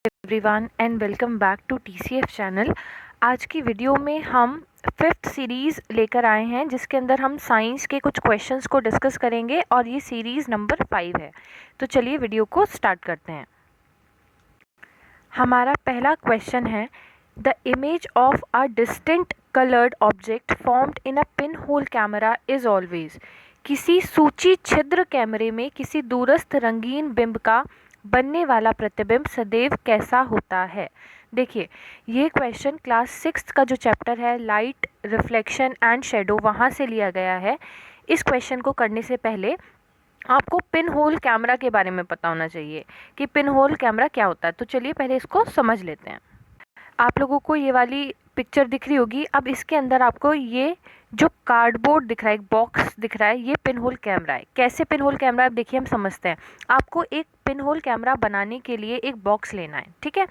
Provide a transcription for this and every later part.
Everyone and welcome back to TCF channel. आज की video में हम 5th सीरीज़ लेकर आए हैं जिसके अंदर हम साइंस के कुछ क्वेश्चंस को डिस्कस करेंगे और ये सीरीज़ नंबर 5 है। तो चलिए वीडियो को स्टार्ट करते हैं। हमारा पहला क्वेश्चन है, the image of a distinct coloured object formed in a pin hole camera is always. किसी सूची छिद्र कैमरे में किसी दूरस्थ रंगीन बिंब का बनने वाला प्रतिबिंब सदैव कैसा होता है। देखिए, ये क्वेश्चन क्लास 6 का जो चैप्टर है लाइट रिफ्लेक्शन एंड शेडो वहाँ से लिया गया है। इस क्वेश्चन को करने से पहले आपको पिन होल कैमरा के बारे में पता होना चाहिए कि पिन होल कैमरा क्या होता है। तो चलिए पहले इसको समझ लेते हैं। आप लोगों को ये वाली पिक्चर दिख रही होगी। अब इसके अंदर आपको ये जो कार्डबोर्ड दिख रहा है, एक बॉक्स दिख रहा है, ये पिन होल कैमरा है। कैसे पिन होल कैमरा, अब देखिए हम समझते हैं। आपको एक पिन होल कैमरा बनाने के लिए एक बॉक्स लेना है, ठीक है।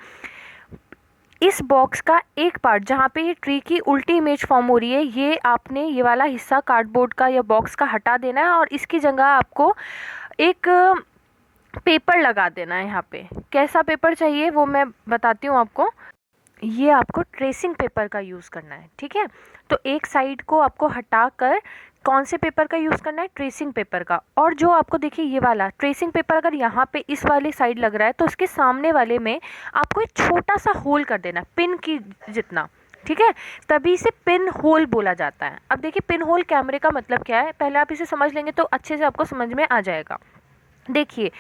इस बॉक्स का एक पार्ट जहाँ पे ये ट्री की उल्टी इमेज फॉर्म हो रही है, ये आपने ये वाला हिस्सा कार्डबोर्ड का या बॉक्स का हटा देना है और इसकी जगह आपको एक पेपर लगा देना है। यहाँ पे कैसा पेपर चाहिए वो मैं बताती हूँ आपको। ये आपको ट्रेसिंग पेपर का यूज़ करना है, ठीक है। तो एक साइड को आपको हटाकर कौन से पेपर का यूज़ करना है, ट्रेसिंग पेपर का। और जो आपको देखिए ये वाला ट्रेसिंग पेपर अगर यहाँ पे इस वाली साइड लग रहा है तो उसके सामने वाले में आपको एक छोटा सा होल कर देना, पिन की जितना, ठीक है। तभी इसे पिन होल बोला जाता है। अब देखिए पिन होल कैमरे का मतलब क्या है, पहले आप इसे समझ लेंगे तो अच्छे से आपको समझ में आ जाएगा। देखिए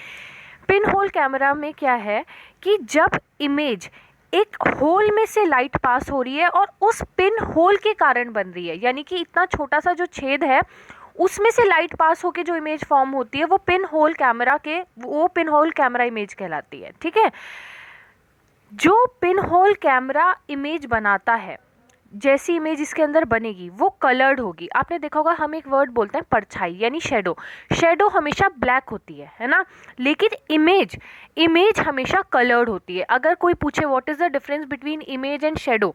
पिन होल कैमरा में क्या है कि जब इमेज एक होल में से लाइट पास हो रही है और उस पिन होल के कारण बन रही है, यानी कि इतना छोटा सा जो छेद है उसमें से लाइट पास होकर जो इमेज फॉर्म होती है वो पिन होल कैमरा इमेज कहलाती है, ठीक है। जो पिन होल कैमरा इमेज बनाता है, जैसी इमेज इसके अंदर बनेगी वो कलर्ड होगी। आपने देखा होगा हम एक वर्ड बोलते हैं परछाई यानी शेडो। शेडो हमेशा ब्लैक होती है ना, लेकिन इमेज हमेशा कलर्ड होती है। अगर कोई पूछे what is the difference between image and shadow,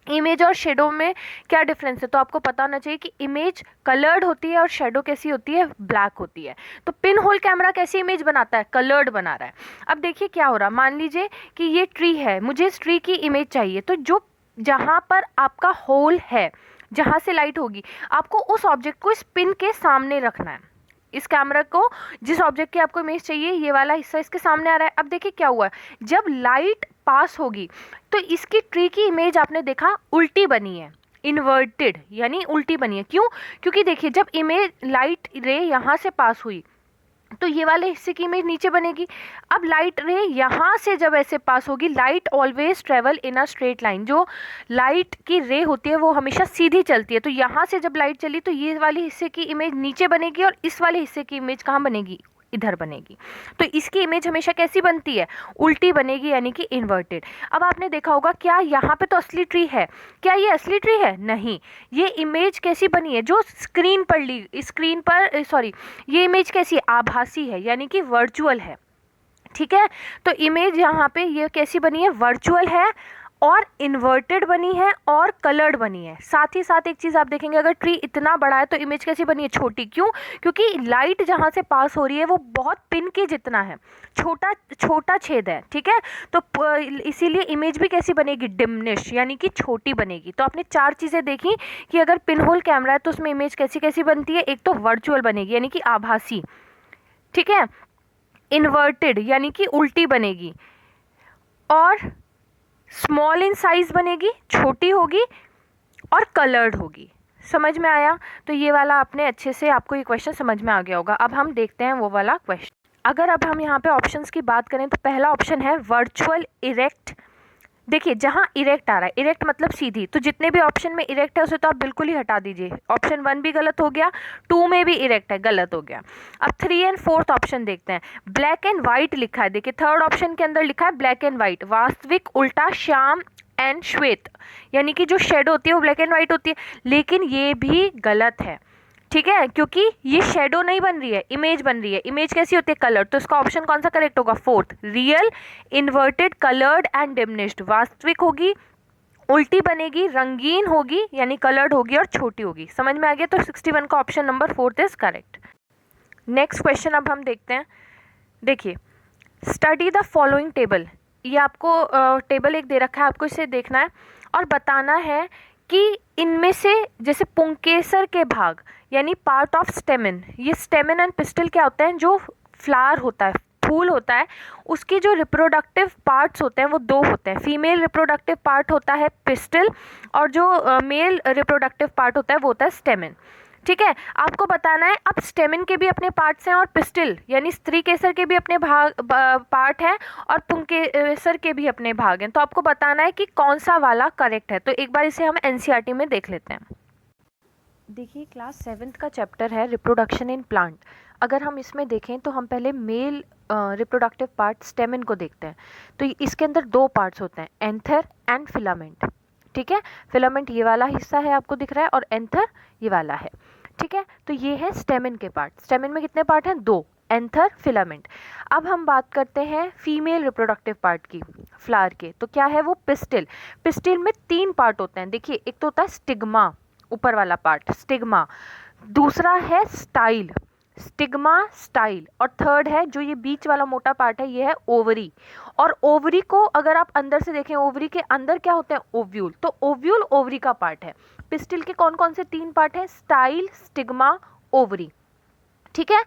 image और शेडो में क्या डिफरेंस है, तो आपको पता होना चाहिए कि इमेज कलर्ड होती है और शेडो कैसी होती है, ब्लैक होती है। तो पिन होल कैमरा कैसी इमेज बनाता है, कलर्ड बना रहा है। अब देखिए क्या हो रहा, मान लीजिए कि ये ट्री है, मुझे इस ट्री की इमेज चाहिए। तो जो जहाँ पर आपका होल है, जहाँ से लाइट होगी, आपको उस ऑब्जेक्ट को इस पिन के सामने रखना है। इस कैमरा को जिस ऑब्जेक्ट की आपको इमेज चाहिए, ये वाला हिस्सा इसके सामने आ रहा है। अब देखिए क्या हुआ, जब लाइट पास होगी तो इसकी ट्री की इमेज आपने देखा उल्टी बनी है, इन्वर्टेड यानी उल्टी बनी है। क्यों? क्योंकि देखिए जब इमेज लाइट रे यहाँ से पास हुई तो ये वाले हिस्से की इमेज नीचे बनेगी। अब लाइट रे यहाँ से जब ऐसे पास होगी, light always travel in a straight line. जो लाइट की रे होती है वो हमेशा सीधी चलती है। तो यहाँ से जब लाइट चली तो ये वाले हिस्से की इमेज नीचे बनेगी और इस वाले हिस्से की इमेज कहाँ बनेगी, इधर बनेगी। तो इसकी इमेज हमेशा कैसी बनती है, उल्टी बनेगी यानी कि इन्वर्टेड। अब आपने देखा होगा क्या यहाँ पे तो असली ट्री है, क्या ये असली ट्री है? नहीं, ये इमेज कैसी बनी है, जो ये इमेज कैसी है, आभासी है यानी कि वर्चुअल है, ठीक है। तो इमेज यहाँ पे ये कैसी बनी है, वर्चुअल है और इन्वर्टेड बनी है और कलर्ड बनी है। साथ ही साथ एक चीज़ आप देखेंगे, अगर ट्री इतना बड़ा है तो इमेज कैसी बनी है, छोटी। क्यों? क्योंकि लाइट जहाँ से पास हो रही है वो बहुत पिन के जितना है, छोटा छोटा छेद है, ठीक है। तो इसीलिए इमेज भी कैसी बनेगी, डिमनिश यानी कि छोटी बनेगी। तो आपने 4 चीज़ें देखी कि अगर पिन होल कैमरा है तो उसमें इमेज कैसी कैसी बनती है। एक तो वर्चुअल बनेगी यानी कि आभासी, ठीक है, इन्वर्टेड यानी कि उल्टी बनेगी, और स्मॉल इन साइज बनेगी, छोटी होगी, और कलर्ड होगी। समझ में आया? तो ये वाला आपने अच्छे से, आपको ये क्वेश्चन समझ में आ गया होगा। अब हम देखते हैं वो वाला क्वेश्चन। अगर अब हम यहाँ पे ऑप्शंस की बात करें तो पहला ऑप्शन है वर्चुअल इरेक्ट। देखिए जहाँ इरेक्ट आ रहा है, इरेक्ट मतलब सीधी, तो जितने भी ऑप्शन में इरेक्ट है उसे तो आप बिल्कुल ही हटा दीजिए। ऑप्शन 1 भी गलत हो गया, 2 में भी इरेक्ट है, गलत हो गया। अब 3 और 4th ऑप्शन देखते हैं। ब्लैक एंड व्हाइट लिखा है, देखिए 3rd ऑप्शन के अंदर लिखा है ब्लैक एंड व्हाइट, वास्तविक उल्टा श्याम एंड श्वेत, यानी कि जो शेड होती है वो ब्लैक एंड व्हाइट होती है, लेकिन ये भी गलत है, ठीक है, क्योंकि ये शेडो नहीं बन रही है, इमेज बन रही है। इमेज कैसी होती है, कलर। तो इसका ऑप्शन कौन सा करेक्ट होगा, 4th, real, inverted, coloured and diminished. वास्तविक होगी, उल्टी बनेगी, रंगीन होगी यानी कलर्ड होगी, और छोटी होगी। समझ में आ गया? तो 61 का option number 4th is correct. Next question अब हम देखते हैं। देखिए, स्टडी द फॉलोइंग टेबल, ये आपको टेबल एक दे रखा है, आपको इसे देखना है और बताना है कि इनमें से जैसे पुंकेसर के भाग यानी पार्ट ऑफ स्टेमिन, ये स्टेमिन एंड पिस्टल क्या होते हैं, जो फ्लावर होता है, फूल होता है, उसके जो रिप्रोडक्टिव पार्ट्स होते हैं वो दो होते हैं। फीमेल रिप्रोडक्टिव पार्ट होता है पिस्टल और जो मेल रिप्रोडक्टिव पार्ट होता है वो होता है स्टेमिन। ठीक है, आपको बताना है अब स्टेमिन के भी अपने पार्ट्स हैं और पिस्टल यानी स्त्री केसर के भी अपने पार्ट हैं और पुंकेसर के भी अपने भाग हैं। तो आपको बताना है कि कौन सा वाला करेक्ट है। तो एक बार इसे हम एनसीईआरटी में देख लेते हैं। देखिए, क्लास 7th का चैप्टर है रिप्रोडक्शन इन प्लांट। अगर हम इसमें देखें तो हम पहले मेल रिप्रोडक्टिव पार्ट स्टेमिन को देखते हैं। तो इसके अंदर दो पार्ट्स होते हैं, एंथर एंड फिलामेंट। ठीक है, फिलामेंट ये वाला हिस्सा है आपको दिख रहा है और एंथर ये वाला है। ठीक है, तो ये है स्टेमिन के पार्ट। स्टेमिन में कितने पार्ट हैं? दो, एंथर, फिलामेंट। अब हम बात करते हैं फीमेल रिप्रोडक्टिव पार्ट की, फ्लावर के। तो क्या है वो? पिस्टिल। पिस्टिल में तीन पार्ट होते हैं। देखिए, एक तो होता है स्टिग्मा, ऊपर वाला पार्ट स्टिग्मा, दूसरा है स्टाइल, स्टिग्मा स्टाइल, और थर्ड है जो ये बीच वाला मोटा पार्ट है, ये है ओवरी। और ओवरी को अगर आप अंदर से देखें, ओवरी के अंदर क्या होते हैं? ओव्यूल। तो ओव्यूल ओवरी का पार्ट है। पिस्टिल के कौन कौन से तीन पार्ट हैं? Style, stigma, ovary. ठीक है,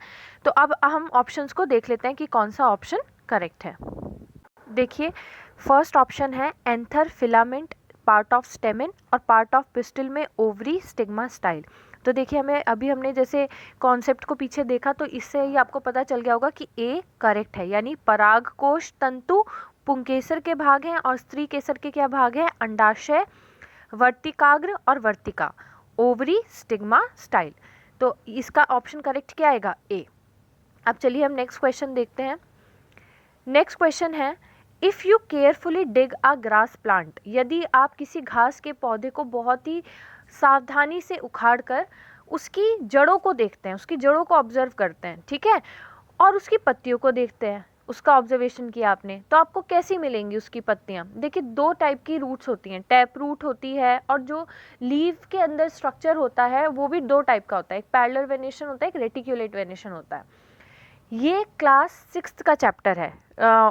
तो अब हम ऑप्शंस को देख लेते हैं कि कौन सा ऑप्शन करेक्ट है। देखिए, फर्स्ट ऑप्शन है anther, filament, part of stamen, और पार्ट ऑफ पिस्टिल में ओवरी, स्टिग्मा, स्टाइल। तो देखिए, हमने जैसे कॉन्सेप्ट को पीछे देखा तो इससे ही आपको पता चल गया होगा कि ए करेक्ट है, यानी परागकोश तंतु पुंकेसर के भाग हैं और स्त्री केसर के क्या भाग हैं? अंडाशय, वर्तिकाग्र और वर्तिका, ओवरी, स्टिग्मा, स्टाइल। तो इसका ऑप्शन करेक्ट क्या आएगा? ए। अब चलिए हम नेक्स्ट क्वेश्चन देखते हैं। नेक्स्ट क्वेश्चन है, if you carefully dig a grass plant, यदि आप किसी घास के पौधे को बहुत ही सावधानी से उखाड़ कर उसकी जड़ों को देखते हैं, उसकी जड़ों को ऑब्जर्व करते हैं, ठीक है, और उसकी पत्तियों को देखते हैं, उसका ऑब्जर्वेशन किया आपने, तो आपको कैसी मिलेंगी उसकी पत्तियां? देखिए, दो टाइप की रूट्स होती हैं, टैप रूट होती है और जो लीव के अंदर स्ट्रक्चर होता है वो भी दो टाइप का होता है, एक पैरेलल वेनेशन होता है, एक रेटिकुलेट वेनेशन होता है। ये क्लास 6th का चैप्टर है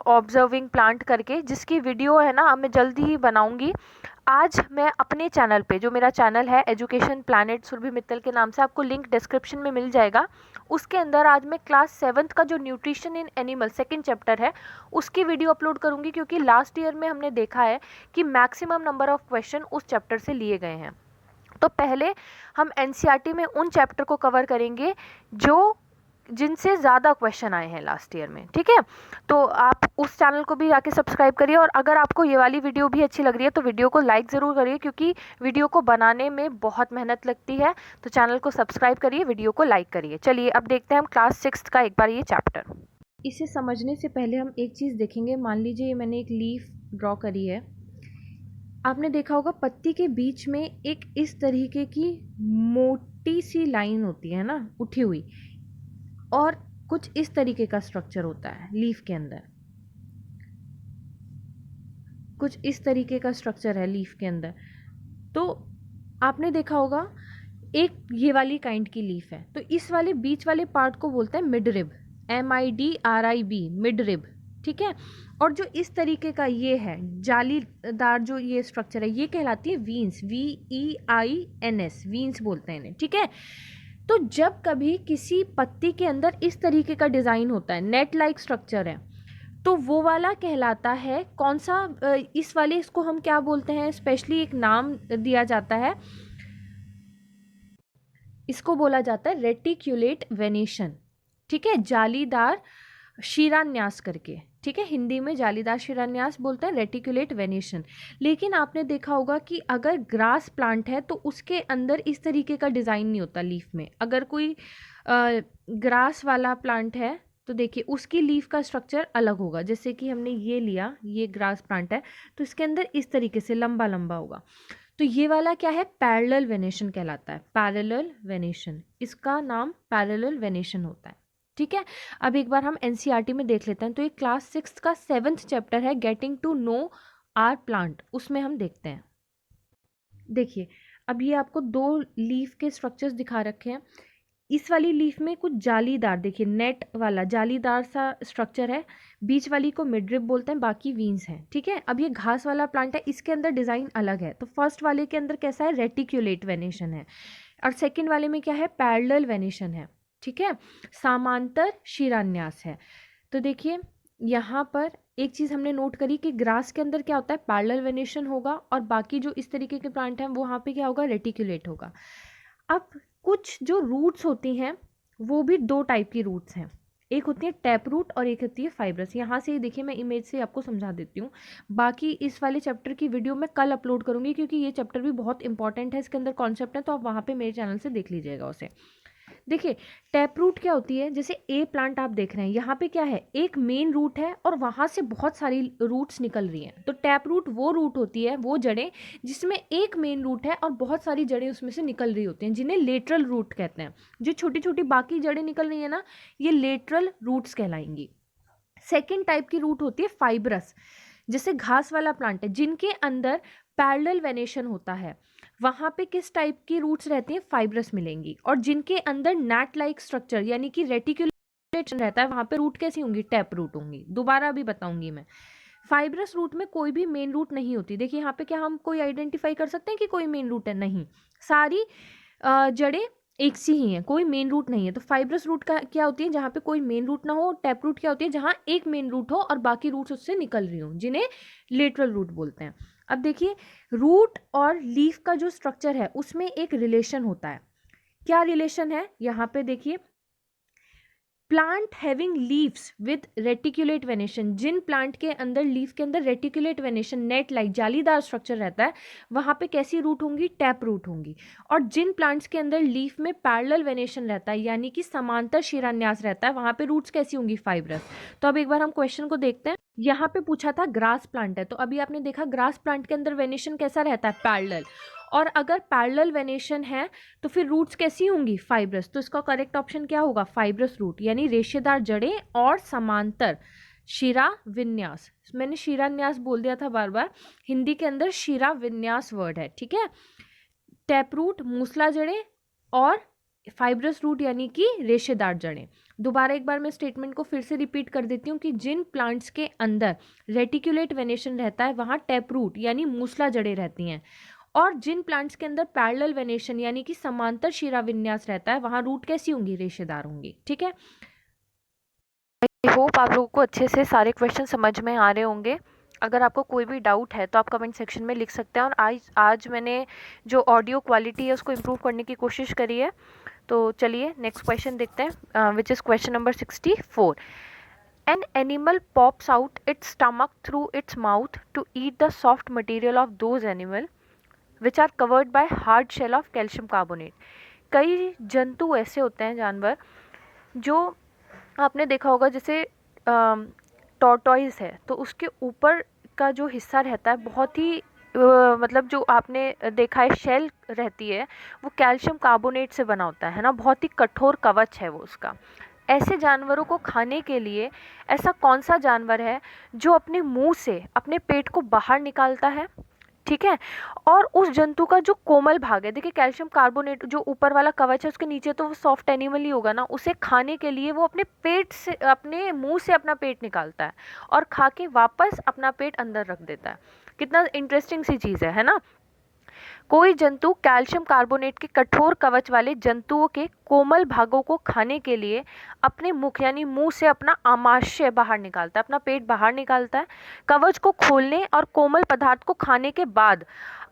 ऑब्जर्विंग प्लांट करके, जिसकी वीडियो है ना मैं जल्दी ही बनाऊंगी। आज मैं अपने चैनल पे, जो मेरा चैनल है एजुकेशन प्लैनेट सुरभि मित्तल के नाम से, आपको लिंक डिस्क्रिप्शन में मिल जाएगा, उसके अंदर आज मैं क्लास 7th का जो nutrition in animal second chapter है उसकी वीडियो अपलोड करूंगी, क्योंकि लास्ट ईयर में हमने देखा है कि मैक्सिमम नंबर ऑफ क्वेश्चन उस चैप्टर से लिए गए हैं। तो पहले हम एनसीईआरटी में उन चैप्टर को कवर करेंगे जो जिनसे ज़्यादा क्वेश्चन आए हैं लास्ट ईयर में। ठीक है, तो आप उस चैनल को भी जाके सब्सक्राइब करिए, और अगर आपको ये वाली वीडियो भी अच्छी लग रही है तो वीडियो को लाइक ज़रूर करिए, क्योंकि वीडियो को बनाने में बहुत मेहनत लगती है। तो चैनल को सब्सक्राइब करिए, वीडियो को लाइक करिए। चलिए अब देखते हैं हम क्लास 6th का एक बार ये चैप्टर। इसे समझने से पहले हम एक चीज़ देखेंगे। मान लीजिए मैंने एक लीफ ड्रॉ करी है, आपने देखा होगा पत्ती के बीच में एक इस तरीके की मोटी सी लाइन होती है ना, उठी हुई, और कुछ इस तरीके का स्ट्रक्चर होता है लीफ के अंदर, कुछ इस तरीके का स्ट्रक्चर है लीफ के अंदर। तो आपने देखा होगा एक ये वाली काइंड की लीफ है, तो इस वाले बीच वाले पार्ट को बोलते हैं mid rib, MIDRIB, mid rib. ठीक है, और जो इस तरीके का ये है जालीदार जो ये स्ट्रक्चर है, ये कहलाती है वीन्स, VEINS, वीन्स बोलते हैं इन्हें। ठीक है, तो जब कभी किसी पत्ती के अंदर इस तरीके का डिज़ाइन होता है, नेट लाइक स्ट्रक्चर है, तो वो वाला कहलाता है कौन सा? इस वाले, इसको हम क्या बोलते हैं? स्पेशली एक नाम दिया जाता है, इसको बोला जाता है रेटिक्यूलेट वेनेशन। ठीक है, जालीदार शिरान्यास करके। ठीक है, हिंदी में जालीदार शिरान्यास बोलते हैं, रेटिकुलेट वेनेशन। लेकिन आपने देखा होगा कि अगर ग्रास प्लांट है तो उसके अंदर इस तरीके का डिज़ाइन नहीं होता लीफ में। अगर कोई ग्रास वाला प्लांट है तो देखिए उसकी लीफ का स्ट्रक्चर अलग होगा। जैसे कि हमने ये लिया, ये ग्रास प्लांट है तो इसके अंदर इस तरीके से लंबा लंबा होगा। तो ये वाला क्या है? पैरेलल वेनेशन कहलाता है, पैरेलल वेनेशन, इसका नाम पैरेलल वेनेशन होता है। ठीक है, अब एक बार हम एनसीईआरटी में देख लेते हैं। तो ये क्लास 6 का 7th चैप्टर है, getting to know our plant, उसमें हम देखते हैं। देखिए, अब ये आपको दो लीफ के स्ट्रक्चर्स दिखा रखे हैं। इस वाली लीफ में कुछ जालीदार, देखिए नेट वाला जालीदार सा स्ट्रक्चर है, बीच वाली को मिडरिप बोलते हैं, बाकी वीन्स हैं, ठीक है। अब ये घास वाला प्लांट है, इसके अंदर डिज़ाइन अलग है। तो फर्स्ट वाले के अंदर कैसा है, रेटिक्यूलेट वेनेशन है, और सेकंड वाले में क्या है, पैरेलल वेनेशन है, ठीक है, समांतर शिरान्यास है। तो देखिए यहाँ पर एक चीज़ हमने नोट करी कि ग्रास के अंदर क्या होता है, पैरेलल वेनेशन होगा, और बाकी जो इस तरीके के प्लांट हैं वो वहाँ पे क्या होगा, रेटिक्यूलेट होगा। अब कुछ जो रूट्स होती हैं वो भी दो टाइप की रूट्स हैं, एक होती है टैप रूट और एक होती है फाइब्रस। यहाँ से देखिए मैं इमेज से आपको समझा देती हूँ, बाकी इस वाले चैप्टर की वीडियो मैं कल अपलोड करूँगी, क्योंकि ये चैप्टर भी बहुत इंपॉर्टेंट है, इसके अंदर कॉन्सेप्ट है, तो आप वहाँ पे मेरे चैनल से देख लीजिएगा उसे। देखिए टैप रूट क्या होती है, जैसे ए प्लांट आप देख रहे हैं, यहाँ पे क्या है, एक मेन रूट है और वहाँ से बहुत सारी रूट्स निकल रही हैं। तो टैप रूट वो रूट होती है, वो जड़ें जिसमें एक मेन रूट है और बहुत सारी जड़ें उसमें से निकल रही होती हैं, जिन्हें लेटरल रूट कहते हैं। जो छोटी छोटी बाकी जड़ें निकल रही है ना, ये लेटरल रूट्स कहलाएंगी। सेकेंड टाइप की रूट होती है फाइब्रस, जैसे घास वाला प्लांट है जिनके अंदर पैरेलल वेनेशन होता है, वहाँ पे किस टाइप की रूट्स रहती हैं, फाइब्रस मिलेंगी। और जिनके अंदर नैट लाइक स्ट्रक्चर यानी कि रेटिकुलेशन रहता है, वहाँ पे रूट कैसी होंगी, टैप रूट होंगी। दोबारा भी बताऊंगी मैं, फाइब्रस रूट में कोई भी मेन रूट नहीं होती। देखिए यहाँ पे क्या हम कोई आइडेंटिफाई कर सकते हैं कि कोई मेन रूट है, नहीं, सारी जड़ें एक सी ही हैं, कोई मेन रूट नहीं है। तो फाइब्रस रूट का क्या होती है, जहाँ पे कोई मेन रूट ना हो। टैप रूट क्या होती है, जहाँ एक मेन रूट हो और बाकी रूट्स उससे निकल रही हों, जिन्हें लेटरल रूट बोलते हैं। अब देखिए रूट और लीफ का जो स्ट्रक्चर है उसमें एक रिलेशन होता है। क्या रिलेशन है, यहाँ पे देखिए, plant having leaves with reticulate venation, जिन प्लांट के अंदर लीफ के अंदर रेटिकुलेट वेनेशन नेट लाइक जालीदार स्ट्रक्चर रहता है, वहाँ पे कैसी रूट होंगी, टैप रूट होंगी। और जिन प्लांट्स के अंदर लीफ में पैरेलल वेनेशन रहता है यानी कि समांतर शिरान्यास रहता है, वहाँ पे रूट्स कैसी होंगी, फाइब्रस। तो अब एक बार हम क्वेश्चन को देखते हैं। यहाँ पे पूछा था ग्रास प्लांट है, तो अभी आपने देखा ग्रास प्लांट के अंदर वेनेशन कैसा रहता है, पैरेलल। और अगर पैरेलल वेनेशन है तो फिर रूट्स कैसी होंगी, फाइब्रस। तो इसका करेक्ट ऑप्शन क्या होगा, फाइब्रस रूट, यानी रेशेदार जड़ें और समांतर शिरा विन्यास। मैंने शिरान्यास बोल दिया था बार बार, हिंदी के अंदर शिरा विन्यास वर्ड है, ठीक है। टैप रूट मूसला जड़ें और फाइब्रस रूट यानी कि रेशेदार जड़ें। दोबारा एक बार मैं स्टेटमेंट को फिर से रिपीट कर देती हूँ कि जिन प्लांट्स के अंदर रेटिकुलेट वेनेशन रहता है वहाँ टैप रूट यानी मूसला जड़ें रहती हैं, और जिन प्लांट्स के अंदर पैरेलल वेनेशन यानी कि समांतर शिरा विन्यास रहता है, वहाँ रूट कैसी होंगी, रेशेदार होंगी, ठीक है। आई होप आप लोगों को अच्छे से सारे क्वेश्चन समझ में आ रहे होंगे। अगर आपको कोई भी डाउट है तो आप कमेंट सेक्शन में लिख सकते हैं। और आज मैंने जो ऑडियो क्वालिटी है उसको इम्प्रूव करने की कोशिश करी है। तो चलिए नेक्स्ट क्वेश्चन देखते हैं, which is question number 64। An animal pops out its stomach through its mouth to eat the soft material of those animal which are covered by hard shell of calcium carbonate। कई जंतु ऐसे होते हैं, जानवर, जो आपने देखा होगा, जैसे टॉर्टोइज है तो उसके ऊपर का जो हिस्सा रहता है बहुत ही मतलब जो आपने देखा है शेल रहती है वो कैल्शियम कार्बोनेट से बना होता है ना, बहुत ही कठोर कवच है वो उसका। ऐसे जानवरों को खाने के लिए ऐसा कौन सा जानवर है जो अपने मुंह से अपने पेट को बाहर निकालता है, ठीक है। और उस जंतु का जो कोमल भाग है, देखिए कैल्शियम कार्बोनेट जो ऊपर वाला कवच है उसके नीचे तो वो सॉफ्ट एनिमल ही होगा ना, उसे खाने के लिए वो अपने पेट से, अपने मुंह से अपना पेट निकालता है और खा के वापस अपना पेट अंदर रख देता है। कितना इंटरेस्टिंग सी चीज़ है ना। कोई जंतु कैल्शियम कार्बोनेट के कठोर कवच वाले जंतुओं के कोमल भागों को खाने के लिए अपने मुख यानी मुंह से अपना आमाशय बाहर निकालता है, अपना पेट बाहर निकालता है। कवच को खोलने और कोमल पदार्थ को खाने के बाद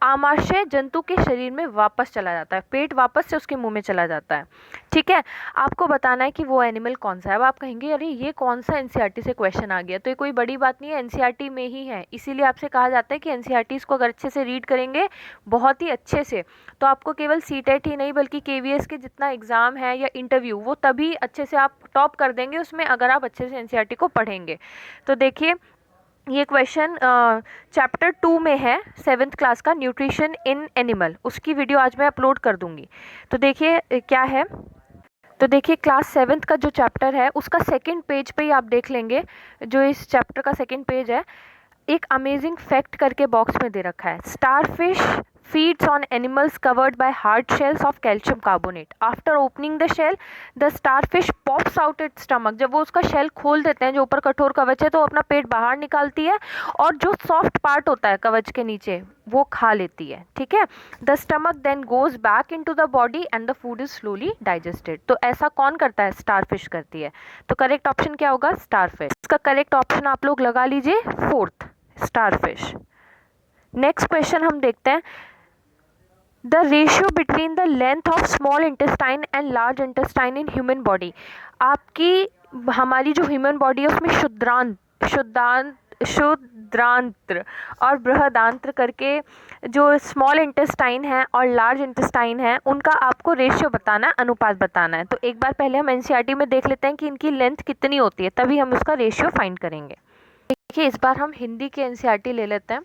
आमाशय जंतु के शरीर में वापस चला जाता है, पेट वापस से उसके मुंह में चला जाता है, ठीक है। आपको बताना है कि वो एनिमल कौन सा है। अब आप कहेंगे अरे ये कौन सा एनसीईआरटी से क्वेश्चन आ गया, तो ये कोई बड़ी बात नहीं है, एनसीईआरटी में ही है, इसीलिए आपसे कहा जाता है कि एनसीईआरटी को अगर अच्छे से रीड करेंगे बहुत ही अच्छे से, तो आपको केवल सीटेट ही नहीं बल्कि केवीएस के जितना एग्ज़ाम है या इंटरव्यू वो तभी अच्छे से आप टॉप कर देंगे उसमें, अगर आप अच्छे से एनसीईआरटी को पढ़ेंगे। तो देखिए ये क्वेश्चन चैप्टर 2 में है, 7th क्लास का, न्यूट्रिशन इन एनिमल, उसकी वीडियो आज मैं अपलोड कर दूंगी। तो देखिए क्या है, तो देखिए क्लास 7th का जो चैप्टर है उसका सेकंड पेज पे ही आप देख लेंगे, जो इस चैप्टर का सेकंड पेज है, एक अमेजिंग फैक्ट करके बॉक्स में दे रखा है। Starfish feeds on animals covered by hard shells of calcium carbonate. After opening the shell, the starfish pops out its stomach. जब वो उसका शेल खोल देते हैं, जो ऊपर कठोर कवच है, तो अपना पेट बाहर निकालती है और जो सॉफ्ट पार्ट होता है कवच के नीचे वो खा लेती है, ठीक है। The stomach then goes back into the body and the food is slowly digested. तो ऐसा कौन करता है? स्टारफिश करती है। तो करेक्ट ऑप्शन क्या होगा? स्टारफिश। इसका करेक्ट ऑप्शन आप लोग लगा लीजिए, फोर्थ, स्टारफिश। नेक्स्ट क्वेश्चन हम देखते हैं, the ratio between the length of small intestine and large intestine in human body. आपकी हमारी जो ह्यूमन बॉडी है उसमें शुद्रांत्र और बृहदांत्र करके जो स्मॉल इंटेस्टाइन है और लार्ज इंटेस्टाइन है उनका आपको रेशियो बताना है, अनुपात बताना है। तो एक बार पहले हम एनसीईआरटी में देख लेते हैं कि इनकी लेंथ कितनी होती है, तभी हम उसका रेशियो फाइंड करेंगे। देखिए इस बार हम हिंदी के एनसीईआरटी ले लेते हैं।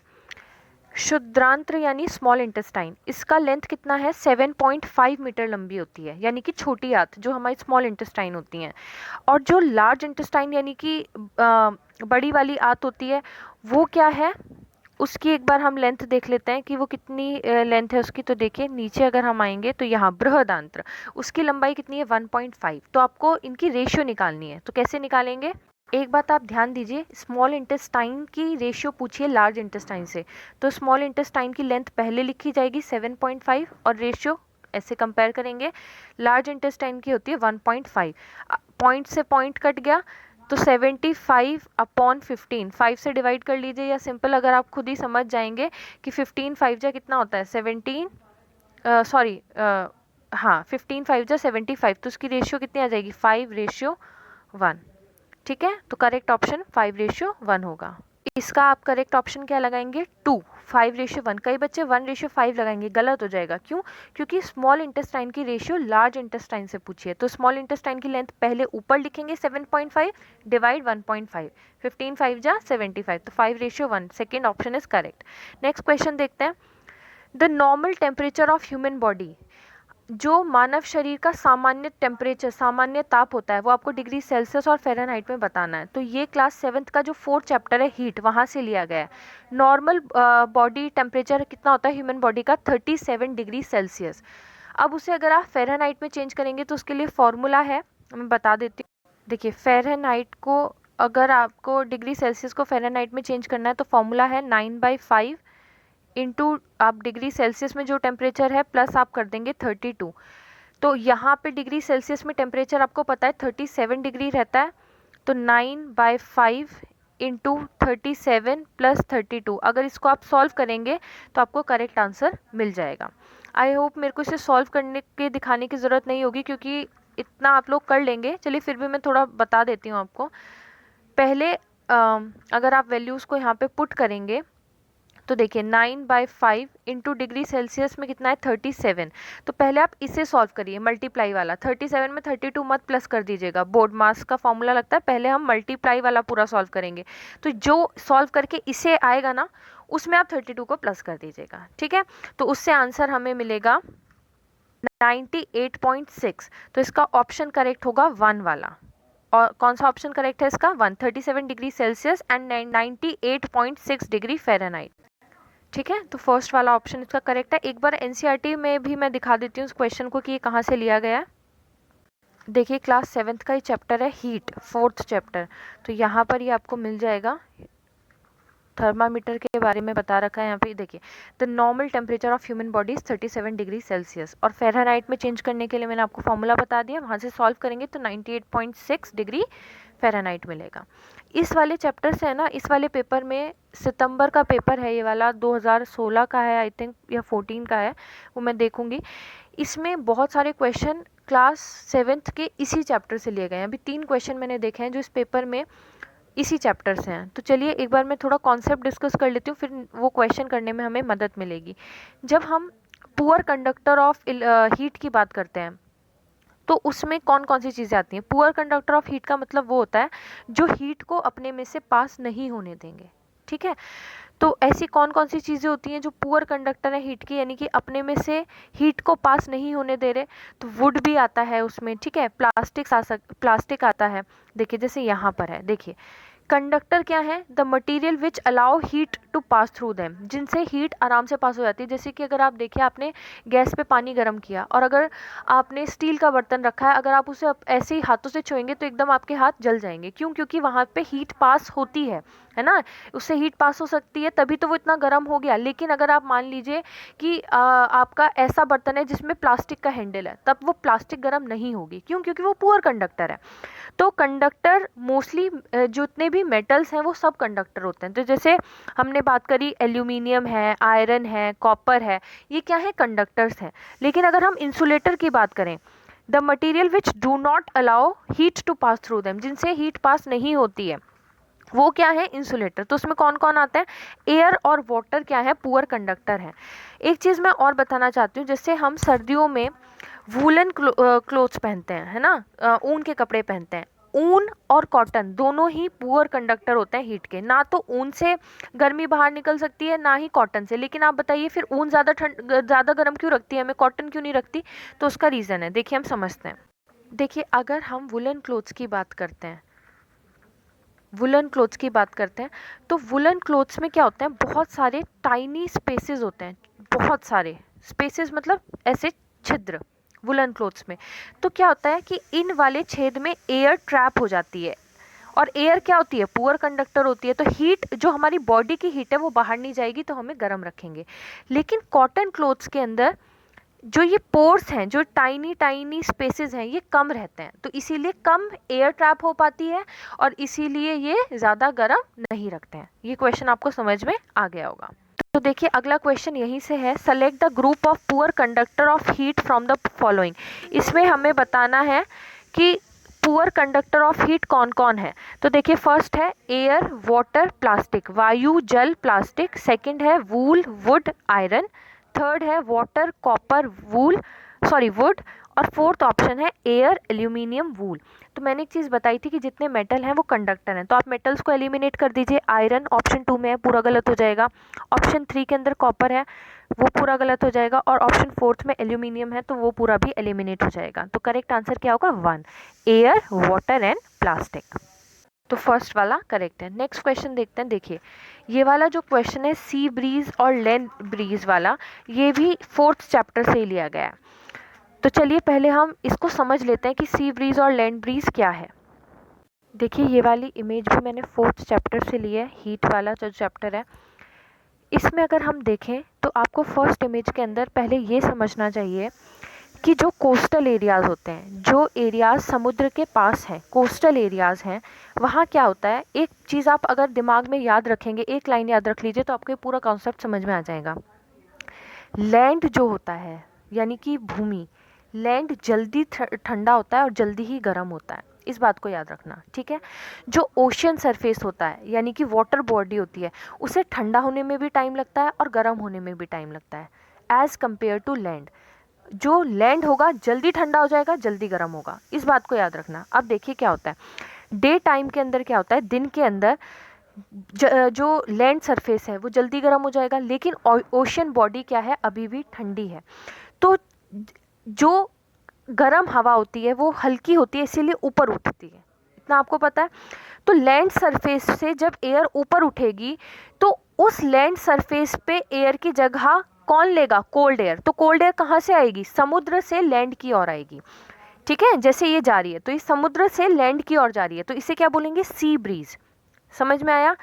शुद्रांत्र यानी स्मॉल इंटेस्टाइन, इसका लेंथ कितना है? 7.5 मीटर लंबी होती है, यानी कि छोटी आंत जो हमारी स्मॉल इंटेस्टाइन होती हैं। और जो लार्ज इंटेस्टाइन यानी कि बड़ी वाली आंत होती है वो क्या है? उसकी एक बार हम लेंथ देख लेते हैं कि वो कितनी लेंथ है उसकी। तो देखिए नीचे अगर हम आएंगे तो यहाँ बृहदांत्र, उसकी लंबाई कितनी है? 1.5। तो आपको इनकी रेशियो निकालनी है, तो कैसे निकालेंगे? एक बात आप ध्यान दीजिए, स्मॉल इंटेस्टाइन की रेशियो पूछिए लार्ज इंटेस्टाइन से, तो स्मॉल इंटेस्टाइन की लेंथ पहले लिखी जाएगी 7.5 और रेशियो ऐसे कंपेयर करेंगे। लार्ज इंटेस्टाइन की होती है 1.5, पॉइंट से पॉइंट कट गया तो 75/15, 5 से डिवाइड कर लीजिए, या सिंपल अगर आप खुद ही समझ जाएंगे कि 15 5 जा कितना होता है 17, सॉरी हाँ 15 5 जा 75, तो उसकी रेशियो कितनी आ जाएगी? 5:1, ठीक है। तो करेक्ट ऑप्शन 5:1 होगा। इसका आप करेक्ट ऑप्शन क्या लगाएंगे? 2, 5:1। कई बच्चे 1:5 लगाएंगे, गलत हो जाएगा। क्यों? क्योंकि स्मॉल इंटेस्टाइन की रेशियो लार्ज इंटेस्टाइन से पूछी है। तो स्मॉल इंटेस्टाइन की लेंथ पहले ऊपर लिखेंगे 7.5 डिवाइड 1.5, 15 5 जा 75, तो 5:1, second option is correct. Next question देखते हैं, the normal temperature of human body. जो मानव शरीर का सामान्य टेम्परेचर, सामान्य ताप होता है वो आपको डिग्री सेल्सियस और फ़ारेनहाइट में बताना है। तो ये क्लास 7th का जो 4th चैप्टर है हीट, वहाँ से लिया गया है। नॉर्मल बॉडी टेम्परेचर कितना होता है ह्यूमन बॉडी का? 37 डिग्री सेल्सियस। अब उसे अगर आप फ़ारेनहाइट में चेंज करेंगे तो उसके लिए फॉर्मूला है, मैं बता देती हूँ। देखिए फ़ारेनहाइट को अगर आपको डिग्री सेल्सियस को फ़ारेनहाइट में चेंज करना है तो फॉर्मूला है 9/5 इंटू आप डिग्री सेल्सियस में जो टेम्परेचर है प्लस आप कर देंगे 32। तो यहाँ पे डिग्री सेल्सियस में टेम्परेचर आपको पता है 37 डिग्री रहता है, तो 9/5 इंटू 37 प्लस 32, अगर इसको आप सॉल्व करेंगे तो आपको करेक्ट आंसर मिल जाएगा। आई होप मेरे को इसे सॉल्व करने के दिखाने की ज़रूरत नहीं होगी क्योंकि इतना आप लोग कर लेंगे। चलिए फिर भी मैं थोड़ा बता देती हूँ आपको। पहले अगर आप वैल्यूज़ को यहाँ पे पुट करेंगे तो देखिए 9/5 इंटू डिग्री सेल्सियस में कितना है 37। तो पहले आप इसे सॉल्व करिए, मल्टीप्लाई वाला। 37 में 32 मत प्लस कर दीजिएगा, बोर्ड मास का फॉर्मूला लगता है। पहले हम मल्टीप्लाई वाला पूरा सॉल्व करेंगे, तो जो सॉल्व करके इसे आएगा ना उसमें आप 32 को प्लस कर दीजिएगा, ठीक है। तो उससे आंसर हमें मिलेगा 98.6। तो इसका ऑप्शन करेक्ट होगा 1 वाला। और कौन सा ऑप्शन करेक्ट है इसका? 1, 37 degree Celsius and 98.6 degree Fahrenheit, ठीक है। तो फर्स्ट वाला ऑप्शन इसका करेक्ट है। एक बार एनसीईआरटी में भी मैं दिखा देती हूँ उस क्वेश्चन को कि ये कहाँ से लिया गया है। देखिए क्लास 7th का ही चैप्टर है हीट, 4th चैप्टर। तो यहाँ पर ये आपको मिल जाएगा, थर्मामीटर के बारे में बता रखा है यहाँ पे। देखिए the normal temperature of human body is 37 degree Celsius, और फ़ारेनहाइट में चेंज करने के लिए मैंने आपको फॉर्मूला बता दिया, वहाँ से सॉल्व करेंगे तो 98.6 डिग्री फ़ारेनहाइट मिलेगा। इस वाले चैप्टर से है ना, इस वाले पेपर में सितंबर का पेपर है, ये वाला 2016 का है आई थिंक, या 14 का है, वो मैं देखूंगी। इसमें बहुत सारे क्वेश्चन क्लास 7th के इसी चैप्टर से लिए गए हैं। अभी 3 क्वेश्चन मैंने देखे हैं जो इस पेपर में इसी चैप्टर से हैं। तो चलिए एक बार मैं थोड़ा कॉन्सेप्ट डिस्कस कर लेती हूँ, फिर वो क्वेश्चन करने में हमें मदद मिलेगी। जब हम पुअर कंडक्टर ऑफ हीट की बात करते हैं तो उसमें कौन कौन सी चीज़ें आती हैं? पुअर कंडक्टर ऑफ हीट का मतलब वो होता है जो हीट को अपने में से पास नहीं होने देंगे, ठीक है। तो ऐसी कौन कौन सी चीज़ें होती हैं जो पुअर कंडक्टर है हीट की, यानी कि अपने में से हीट को पास नहीं होने दे रहे? तो वुड भी आता है उसमें, ठीक है, प्लास्टिक आता है। देखिए जैसे यहाँ पर है, देखिए कंडक्टर क्या है? The material which allow heat to pass through them, जिनसे हीट आराम से पास हो जाती है। जैसे कि अगर आप देखिए, आपने गैस पे पानी गर्म किया और अगर आपने स्टील का बर्तन रखा है, अगर आप उसे ऐसे ही हाथों से छुएंगे तो एकदम आपके हाथ जल जाएंगे। क्यों? क्योंकि वहाँ पे हीट पास होती है ना, उससे हीट पास हो सकती है, तभी तो वो इतना गर्म हो गया। लेकिन अगर आप मान लीजिए कि आपका ऐसा बर्तन है जिसमें प्लास्टिक का हैंडल है, तब वो प्लास्टिक गर्म नहीं होगी। क्यों? क्योंकि वो पुअर कंडक्टर है। तो कंडक्टर मोस्टली जितने भी मेटल्स हैं वो सब कंडक्टर होते हैं। तो जैसे हमने बात करी, एल्यूमिनियम है, आयरन है, कॉपर है, ये क्या है? कंडक्टर्स हैं। लेकिन अगर हम इंसुलेटर की बात करें, the material which do not allow heat to pass through them, जिनसे हीट पास नहीं होती है, वो क्या है? इंसुलेटर। तो उसमें कौन कौन आता है? एयर और वाटर क्या है? पुअर कंडक्टर है। एक चीज़ मैं और बताना चाहती हूँ, जैसे हम सर्दियों में वूलन क्लोथ्स पहनते हैं, है ना, ऊन के कपड़े पहनते हैं। ऊन और कॉटन दोनों ही पुअर कंडक्टर होते हैं हीट के। ना तो ऊन से गर्मी बाहर निकल सकती है, ना ही कॉटन से। लेकिन आप बताइए, फिर ऊन ज़्यादा गर्म क्यों रखती है हमें, कॉटन क्यों नहीं रखती? तो उसका रीज़न है, देखिए हम समझते हैं। देखिए, अगर हम वुलन क्लोथ्स की बात करते हैं, वुलन क्लोथ्स की बात करते हैं, तो वुलन क्लोथ्स में क्या होते हैं? बहुत सारे टाइनी स्पेसेस होते हैं, बहुत सारे स्पेसेस, मतलब ऐसे छिद्र वुलन क्लोथ्स में। तो क्या होता है कि इन वाले छेद में एयर ट्रैप हो जाती है। और एयर क्या होती है? पुअर कंडक्टर होती है। तो हीट, जो हमारी बॉडी की हीट है, वो बाहर नहीं जाएगी, तो हमें गर्म रखेंगे। लेकिन कॉटन क्लोथ्स के अंदर जो ये पोर्स हैं, जो टाइनी टाइनी स्पेसेस हैं, ये कम रहते हैं। तो इसीलिए कम एयर ट्रैप हो पाती है और इसीलिए ये ज़्यादा गर्म नहीं रखते हैं। ये क्वेश्चन आपको समझ में आ गया होगा। तो देखिए, अगला क्वेश्चन यहीं से है, select the group of poor conductor of heat from the following. इसमें हमें बताना है कि पुअर कंडक्टर ऑफ हीट कौन कौन है। तो देखिए, फर्स्ट है एयर, वाटर, प्लास्टिक, वायु, जल, प्लास्टिक। सेकंड है वूल, वुड, आयरन। थर्ड है वाटर, कॉपर, वुड। और फोर्थ ऑप्शन है एयर, एल्यूमिनियम, वूल। तो मैंने एक चीज़ बताई थी कि जितने मेटल हैं वो कंडक्टर हैं, तो आप मेटल्स को एलिमिनेट कर दीजिए। आयरन ऑप्शन 2 में है, पूरा गलत हो जाएगा। ऑप्शन 3 के अंदर कॉपर है, वो पूरा गलत हो जाएगा। और ऑप्शन 4 में एल्यूमिनियम है, तो वो पूरा भी एलिमिनेट हो जाएगा। तो करेक्ट आंसर क्या होगा? 1, एयर, वाटर एंड प्लास्टिक। तो फर्स्ट वाला करेक्ट है। नेक्स्ट क्वेश्चन देखते हैं। देखिए, ये वाला जो क्वेश्चन है सी ब्रीज और लैंड ब्रीज वाला, ये भी 4th चैप्टर से ही लिया गया है। तो चलिए पहले हम इसको समझ लेते हैं कि सी ब्रीज और लैंड ब्रीज क्या है। देखिए, ये वाली इमेज भी मैंने 4th चैप्टर से ली है, हीट वाला जो चैप्टर है। इसमें अगर हम देखें तो आपको फर्स्ट इमेज के अंदर पहले ये समझना चाहिए कि जो कोस्टल एरियाज़ होते हैं, जो एरियाज़ समुद्र के पास हैं, कोस्टल एरियाज़ हैं, वहाँ क्या होता है? एक चीज़ आप अगर दिमाग में याद रखेंगे, एक लाइन याद रख लीजिए, तो आपको पूरा कॉन्सेप्ट समझ में आ जाएगा। लैंड जो होता है, यानी कि भूमि, लैंड जल्दी ठंडा होता है और जल्दी ही गर्म होता है, इस बात को याद रखना, ठीक है। जो ओशियन सरफेस होता है, यानी कि वाटर बॉडी होती है, उसे ठंडा होने में भी टाइम लगता है और गर्म होने में भी टाइम लगता है, एज़ कम्पेयर टू लैंड। जो लैंड होगा जल्दी ठंडा हो जाएगा, जल्दी गर्म होगा, इस बात को याद रखना। अब देखिए क्या होता है, डे टाइम के अंदर क्या होता है, दिन के अंदर जो लैंड सरफेस है वो जल्दी गर्म हो जाएगा, लेकिन ओशन बॉडी क्या है, अभी भी ठंडी है। तो जो गर्म हवा होती है वो हल्की होती है, इसीलिए ऊपर उठती है, इतना आपको पता है। तो लैंड सरफेस से जब एयर ऊपर उठेगी, तो उस लैंड सरफेस पे एयर की जगह कौन लेगा? Cold air. तो कोल्ड एयर कहाँ से आएगी? समुद्र से लैंड की ओर आएगी, ठीक है। जैसे ये जा रही है, तो ये समुद्र से लैंड की ओर जा रही है, तो इसे क्या बोलेंगे? Sea breeze. समझ में आया?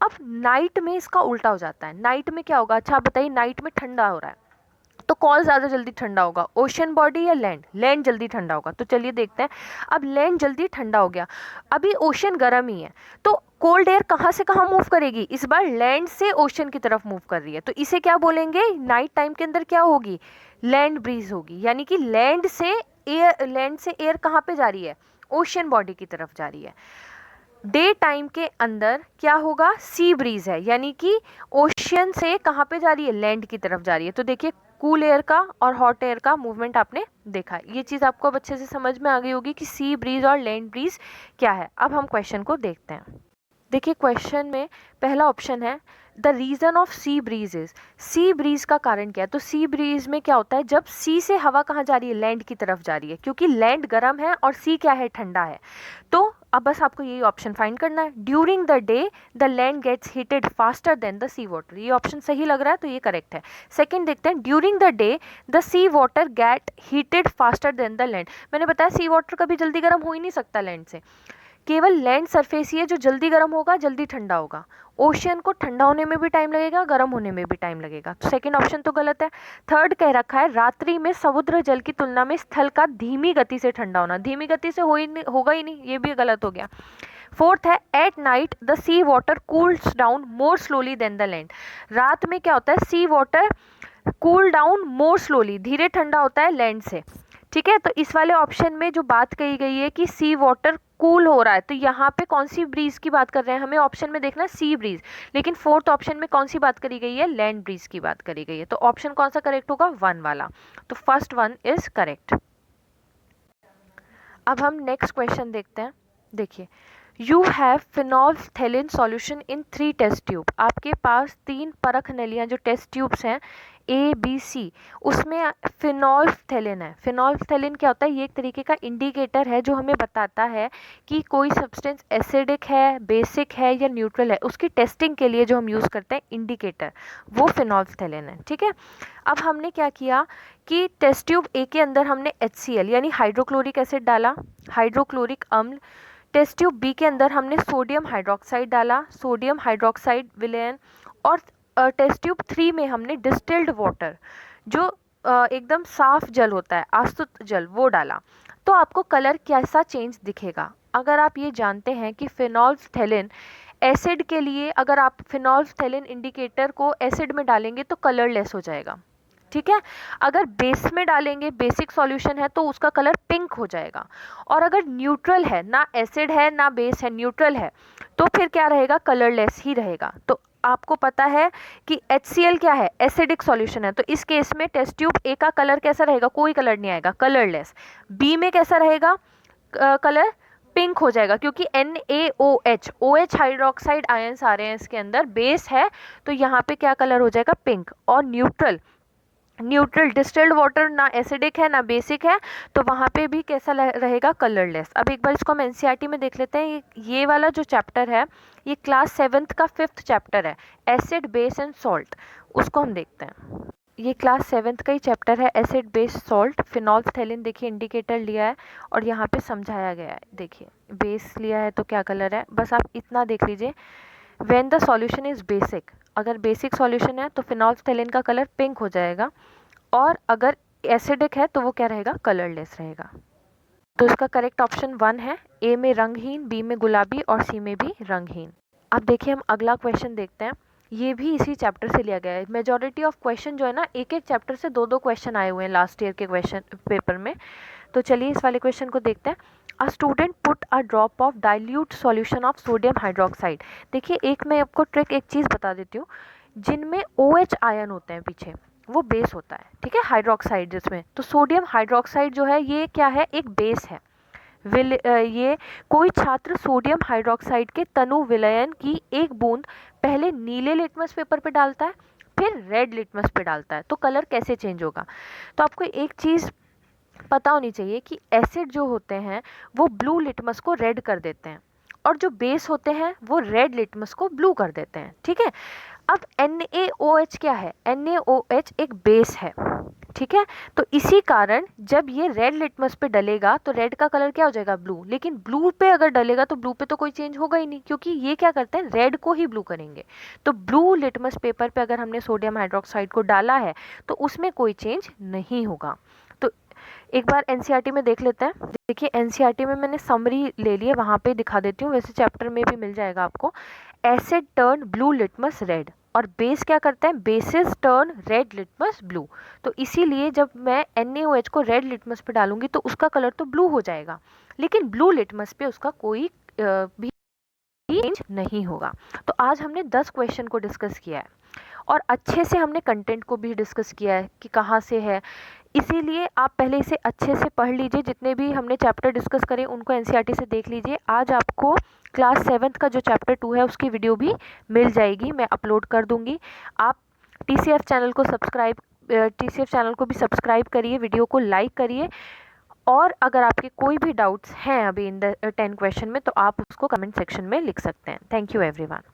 अब नाइट में इसका उल्टा हो जाता है। नाइट में क्या होगा? अच्छा आप बताइए, नाइट में ठंडा हो रहा है, तो कौन ज़्यादा जल्दी ठंडा होगा, ओशन बॉडी या लैंड? लैंड जल्दी ठंडा होगा। तो चलिए देखते हैं। अब लैंड जल्दी ठंडा हो गया, अभी ओशन गर्म ही है, तो कोल्ड एयर कहाँ से कहाँ मूव करेगी? इस बार लैंड से ओशन की तरफ मूव कर रही है, तो इसे क्या बोलेंगे? नाइट टाइम के अंदर क्या होगी? लैंड ब्रीज होगी। यानी कि लैंड से एयर कहाँ पे जा रही है? ओशन बॉडी की तरफ जा रही है। डे टाइम के अंदर क्या होगा? सी ब्रीज है, यानी कि ओशियन से कहाँ पे जा रही है? लैंड की तरफ जा रही है। तो देखिए, कूल एयर का और हॉट एयर का मूवमेंट आपने देखा, ये चीज़ आपको अब अच्छे से समझ में आ गई होगी कि सी ब्रीज और लैंड ब्रीज क्या है। अब हम क्वेश्चन को देखते हैं। देखिए, क्वेश्चन में पहला ऑप्शन है, the reason of sea breeze is, sea breeze का कारण क्या है? तो सी ब्रीज में क्या होता है, जब सी से हवा कहाँ जा रही है? लैंड की तरफ जा रही है, क्योंकि लैंड गर्म है और सी क्या है? ठंडा है। तो अब बस आपको यही ऑप्शन फाइंड करना है। During the day the land gets heated faster than the sea water, ये ऑप्शन सही लग रहा है तो ये करेक्ट है। सेकंड देखते हैं, during the day the sea water get heated faster than the land. मैंने बताया सी वाटर कभी जल्दी गर्म हो ही नहीं सकता लैंड से, केवल लैंड सरफेस ही है जो जल्दी गर्म होगा, जल्दी ठंडा होगा। ओशियन को ठंडा होने में भी टाइम लगेगा, गर्म होने में भी टाइम लगेगा, तो सेकंड ऑप्शन तो गलत है। थर्ड कह रखा है रात्रि में समुद्र जल की तुलना में स्थल का धीमी गति से ठंडा होना, धीमी गति से होगा ही नहीं, ये भी गलत हो गया। फोर्थ है at night the sea water cools down more slowly than the land. रात में क्या होता है, sea water cool down more slowly, धीरे ठंडा होता है लैंड से। ठीक है, तो इस वाले ऑप्शन में जो बात कही गई है कि सी वाटर कूल हो रहा है, तो यहाँ पे कौन सी ब्रीज की बात कर रहे हैं, हमें ऑप्शन में देखना सी ब्रीज, लेकिन फोर्थ ऑप्शन में कौन सी बात करी गई है, लैंड ब्रीज की बात करी गई है। तो ऑप्शन कौन सा करेक्ट होगा, 1 वाला, तो फर्स्ट 1 इज करेक्ट। अब हम नेक्स्ट क्वेश्चन देखते हैं। देखिए, you have phenolphthalein solution in 3 test tube. आपके पास 3 परख नलियाँ जो टेस्ट ट्यूब्स हैं ए बी सी, उसमें फिनोल्फथैलीन है। फिनोल्फथैलीन क्या होता है, ये एक तरीके का इंडिकेटर है जो हमें बताता है कि कोई सब्सटेंस एसिडिक है, बेसिक है या न्यूट्रल है। उसकी टेस्टिंग के लिए जो हम यूज़ करते हैं इंडिकेटर, वो फिनोल्फथैलीन है। ठीक है, अब हमने क्या किया कि टेस्ट ट्यूब ए के अंदर हमने HCl यानी हाइड्रोक्लोरिक एसिड डाला, हाइड्रोक्लोरिक अम्ल। टेस्ट ट्यूब बी के अंदर हमने सोडियम हाइड्रोक्साइड डाला, सोडियम हाइड्रोक्साइड विलेन। और टेस्ट ट्यूब 3 में हमने डिस्टिल्ड वाटर, जो एकदम साफ जल होता है, आसुत जल, वो डाला। तो आपको कलर कैसा चेंज दिखेगा, अगर आप ये जानते हैं कि फिनोल्फथैलीन एसिड के लिए, अगर आप फिनोल्फथैलीन इंडिकेटर को एसिड में डालेंगे तो कलरलेस हो जाएगा। ठीक है, अगर बेस में डालेंगे, बेसिक सॉल्यूशन है, तो उसका कलर पिंक हो जाएगा। और अगर न्यूट्रल है, ना एसिड है ना बेस है, न्यूट्रल है, तो फिर क्या रहेगा, कलरलेस ही रहेगा। तो आपको पता है कि HCl क्या है, एसिडिक सॉल्यूशन है, तो इस केस में टेस्ट ट्यूब ए का कलर कैसा रहेगा, कोई कलर नहीं आएगा, कलरलेस। बी में कैसा रहेगा, कलर पिंक हो जाएगा, क्योंकि NaOH, OH हाइड्रोक्साइड आयंस आ रहे हैं इसके अंदर, बेस है, तो यहाँ पे क्या कलर हो जाएगा, पिंक। और न्यूट्रल डिस्टिल्ड वाटर ना एसिडिक है ना बेसिक है, तो वहाँ पे भी कैसा रहेगा, कलरलेस। अब एक बार इसको हम NCERT में देख लेते हैं। ये वाला जो चैप्टर है, ये क्लास 7th का 5th चैप्टर है, एसिड बेस एंड सॉल्ट, उसको हम देखते हैं। ये क्लास 7th का ही चैप्टर है, एसिड बेस सॉल्ट। फिनोल्फथैलीन देखिए इंडिकेटर लिया है और यहाँ पे समझाया गया है। देखिए बेस लिया है तो क्या कलर है, बस आप इतना देख लीजिए। When the solution is basic, अगर बेसिक सॉल्यूशन है तो फिनोल्फथैलीन का कलर पिंक हो जाएगा, और अगर एसिडिक है तो वो क्या रहेगा, कलरलेस रहेगा। तो इसका करेक्ट ऑप्शन 1 है, ए में रंगहीन, बी में गुलाबी और सी में भी रंगहीन। अब देखिए हम अगला क्वेश्चन देखते हैं। ये भी इसी चैप्टर से लिया गया है। मेजॉरिटी ऑफ क्वेश्चन जो है ना, एक एक चैप्टर से 2-2 क्वेश्चन आए हुए हैं लास्ट ईयर के क्वेश्चन पेपर में। तो चलिए इस वाले क्वेश्चन को देखते हैं। A student put a drop of dilute solution of sodium hydroxide. देखिए एक मैं आपको ट्रिक, एक चीज़ बता देती हूँ, जिनमें OH आयन होते हैं पीछे, वो बेस होता है। ठीक है, हाइड्रोक्साइड जिसमें, तो सोडियम हाइड्रोक्साइड जो है ये क्या है, एक बेस है। ये कोई छात्र सोडियम हाइड्रोक्साइड के तनु विलयन की एक बूंद पहले नीले लिटमस पेपर पे डालता है, फिर रेड लिटमस पे डालता है, तो कलर कैसे चेंज होगा। तो आपको एक चीज़ पता होनी चाहिए कि एसिड जो होते हैं वो ब्लू लिटमस को रेड कर देते हैं, और जो बेस होते हैं वो रेड लिटमस को ब्लू कर देते हैं। ठीक है, अब NaOH क्या है, NaOH एक बेस है। ठीक है, तो इसी कारण जब ये रेड लिटमस पे डलेगा तो रेड का कलर क्या हो जाएगा, ब्लू। लेकिन ब्लू पे अगर डलेगा तो ब्लू पे तो कोई चेंज होगा ही नहीं, क्योंकि ये क्या करते हैं, रेड को ही ब्लू करेंगे। तो ब्लू लिटमस पेपर पे अगर हमने सोडियम हाइड्रोक्साइड को डाला है तो उसमें कोई चेंज नहीं होगा। तो एक बार NCERT में देख लेते हैं। देखिए NCERT में मैंने समरी ले ली है, वहाँ पे दिखा देती हूँ, वैसे चैप्टर में भी मिल जाएगा आपको। Asset turn blue litmus red, और बेस क्या करते हैं, basis turn red litmus blue. तो इसीलिए जब मैं NaOH को रेड लिटमस पे डालूंगी तो उसका कलर तो ब्लू हो जाएगा, लेकिन ब्लू लिटमस पे उसका कोई भी चेंज नहीं होगा। तो आज हमने 10 क्वेश्चन को डिस्कस किया है, और अच्छे से हमने कंटेंट को भी डिस्कस किया है कि कहाँ से है। इसीलिए आप पहले इसे अच्छे से पढ़ लीजिए, जितने भी हमने चैप्टर डिस्कस करे उनको NCERT से देख लीजिए। आज आपको क्लास 7th का जो चैप्टर 2 है उसकी वीडियो भी मिल जाएगी, मैं अपलोड कर दूंगी। आप TCF चैनल को भी सब्सक्राइब करिए, वीडियो को लाइक करिए, और अगर आपके कोई भी डाउट्स हैं अभी इन द 10 क्वेश्चन में, तो आप उसको कमेंट सेक्शन में लिख सकते हैं। Thank you everyone.